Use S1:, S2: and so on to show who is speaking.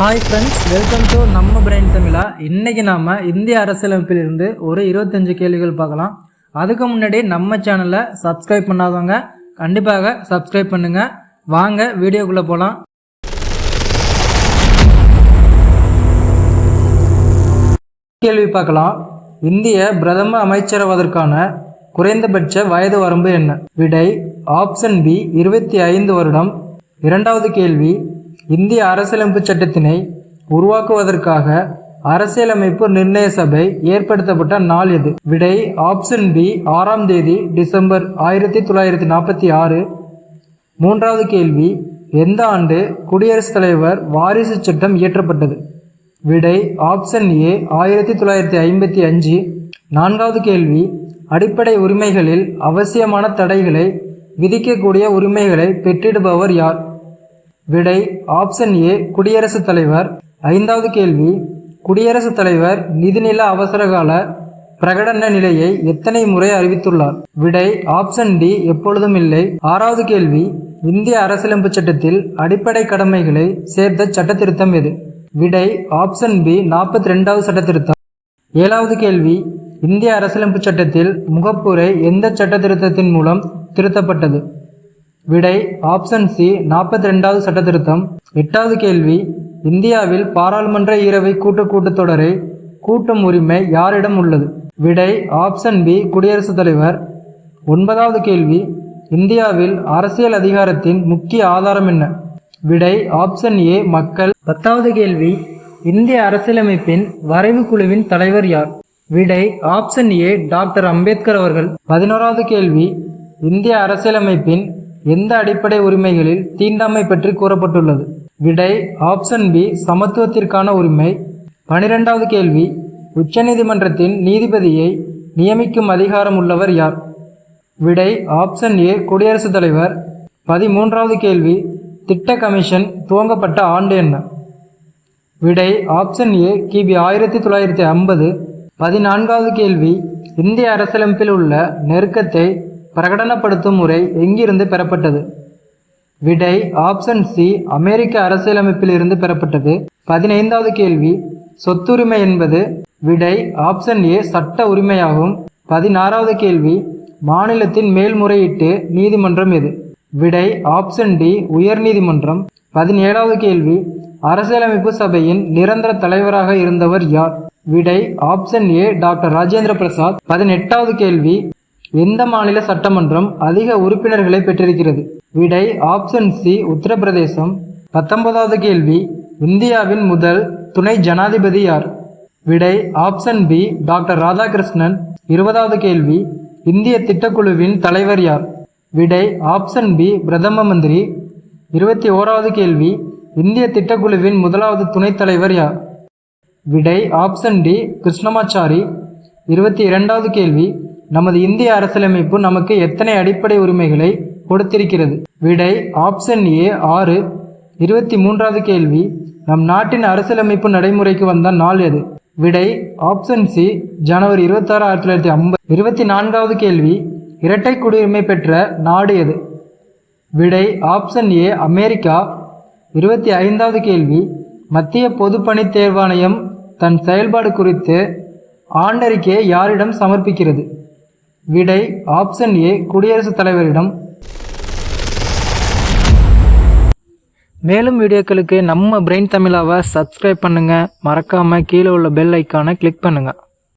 S1: Hi friends, welcome to நம்ம brain தமிழா. இன்றைக்கி நாம் இந்திய அரசியலமைப்பிலிருந்து ஒரு 25 கேள்விகள் பார்க்கலாம். அதுக்கு முன்னாடி நம்ம சேனலை சப்ஸ்கிரைப் பண்ணாதவங்க கண்டிப்பாக சப்ஸ்கிரைப் பண்ணுங்கள். வாங்க வீடியோக்குள்ளே போகலாம். கேள்வி பார்க்கலாம். இந்திய பிரதம அமைச்சராவதற்கான குறைந்தபட்ச வயது வரம்பு என்ன? விடை ஆப்ஷன் பி 25 வருடம். இரண்டாவது கேள்வி, இந்திய அரசியலமைப்பு சட்டத்தினை உருவாக்குவதற்காக அரசியலமைப்பு நிர்ணய சபை ஏற்படுத்தப்பட்ட நாள் எது? விடை ஆப்ஷன் பி 6ஆம் தேதி டிசம்பர் 1946. மூன்றாவது கேள்வி, எந்த ஆண்டு குடியரசுத் தலைவர் வாரிசு சட்டம் இயற்றப்பட்டது? விடை ஆப்ஷன் ஏ 1955. நான்காவது கேள்வி, அடிப்படை உரிமைகளில் அவசியமான தடைகளை விதிக்கக்கூடிய உரிமைகளை பெற்றிடுபவர் யார்? விடை ஆப்ஷன் ஏ குடியரசுத் தலைவர். ஐந்தாவது கேள்வி, குடியரசுத் தலைவர் நிதிநில அவசரகால பிரகடன நிலையை எத்தனை முறை அறிவித்துள்ளார்? விடை ஆப்ஷன் டி எப்பொழுதும் இல்லை. ஆறாவது கேள்வி, இந்திய அரசியலமைப்பு சட்டத்தில் அடிப்படை கடமைகளை சேர்த்த சட்ட திருத்தம் எது? விடை ஆப்ஷன் பி 42வது சட்ட திருத்தம். ஏழாவது கேள்வி, இந்திய அரசியலமைப்பு சட்டத்தில் முகப்புரை எந்த சட்ட திருத்தத்தின் மூலம் திருத்தப்பட்டது? விடை ஆப்ஷன் சி 42வது சட்ட திருத்தம். எட்டாவது கேள்வி, இந்தியாவில் பாராளுமன்ற ஈரவை கூட்டத்தொடரை கூட்டும் உரிமை யாரிடம் உள்ளது? விடை ஆப்ஷன் பி குடியரசுத் தலைவர். ஒன்பதாவது கேள்வி, இந்தியாவில் அரசியல் அதிகாரத்தின் முக்கிய ஆதாரம் என்ன? விடை ஆப்ஷன் ஏ மக்கள். பத்தாவது கேள்வி, இந்திய அரசியலமைப்பின் வரைவு குழுவின் தலைவர் யார்? விடை ஆப்ஷன் ஏ டாக்டர் அம்பேத்கர் அவர்கள். 11வது கேள்வி, இந்திய அரசியலமைப்பின் எந்த அடிப்படை உரிமைகளில் தீண்டாமை பற்றி கூறப்பட்டுள்ளது? விடை ஆப்ஷன் பி சமத்துவத்திற்கான உரிமை. 12வது கேள்வி, உச்சநீதிமன்றத்தின் நீதிபதியை நியமிக்கும் அதிகாரம் உள்ளவர் யார்? விடை ஆப்ஷன் ஏ குடியரசுத் தலைவர். 13வது கேள்வி, திட்ட கமிஷன் துவங்கப்பட்ட ஆண்டு என்ன? விடை ஆப்ஷன் ஏ கிபி 1950. 14வது கேள்வி, இந்திய அரசியலமைப்பில் உள்ள நெருக்கத்தை பிரகடனப்படுத்தும் முறை எங்கிருந்து பெறப்பட்டது? விடை ஆப்ஷன் சி அமெரிக்க அரசியலமைப்பில் இருந்து பெறப்பட்டது. 15வது கேள்வி, சொத்துரிமை என்பது? விடை ஆப்ஷன் ஏ சட்ட உரிமையாகும். 16வது கேள்வி, மாநிலத்தின் மேல்முறையீட்டு நீதிமன்றம் எது? விடை ஆப்ஷன் டி உயர் நீதிமன்றம். 17வது கேள்வி, அரசியலமைப்பு சபையின் நிரந்தர தலைவராக இருந்தவர் யார்? விடை option A doctor Rajendra Prasad. 18வது கேள்வி, எந்த மாநில சட்டமன்றம் அதிக உறுப்பினர்களை பெற்றிருக்கிறது? விடை ஆப்ஷன் சி உத்தரப்பிரதேசம். 19வது கேள்வி, இந்தியாவின் முதல் துணை ஜனாதிபதி யார்? விடை ஆப்ஷன் பி டாக்டர் ராதாகிருஷ்ணன். 20வது கேள்வி, இந்திய திட்டக்குழுவின் தலைவர் யார்? விடை ஆப்ஷன் பி பிரதம மந்திரி. 21வது கேள்வி, இந்திய திட்டக்குழுவின் முதலாவது துணைத் தலைவர் யார்? விடை ஆப்ஷன் டி கிருஷ்ணமாச்சாரி. 22வது கேள்வி, நமது இந்திய அரசியலமைப்பு நமக்கு எத்தனை அடிப்படை உரிமைகளை கொடுத்திருக்கிறது? விடை ஆப்ஷன் ஏ 6. 23வது கேள்வி, நம் நாட்டின் அரசியலமைப்பு நடைமுறைக்கு வந்த நாள் எது? விடை ஆப்ஷன் சி ஜனவரி 26, 1950. 24வது கேள்வி, இரட்டை குடியுரிமை பெற்ற நாடு எது? விடை ஆப்ஷன் ஏ அமெரிக்கா. 25வது கேள்வி, மத்திய பொதுப்பணி தேர்வாணையம் தன் செயல்பாடு குறித்து ஆண்டறிக்கையை யாரிடம் சமர்ப்பிக்கிறது? விடை ஆப்ஷன் ஏ குடியரசுத் தலைவரிடம். மேலும் வீடியோக்களுக்கு நம்ம பிரெயின் தமிழாவை சப்ஸ்கிரைப் பண்ணுங்கள். மறக்காமல் கீழே உள்ள பெல் ஐக்கானை கிளிக் பண்ணுங்கள்.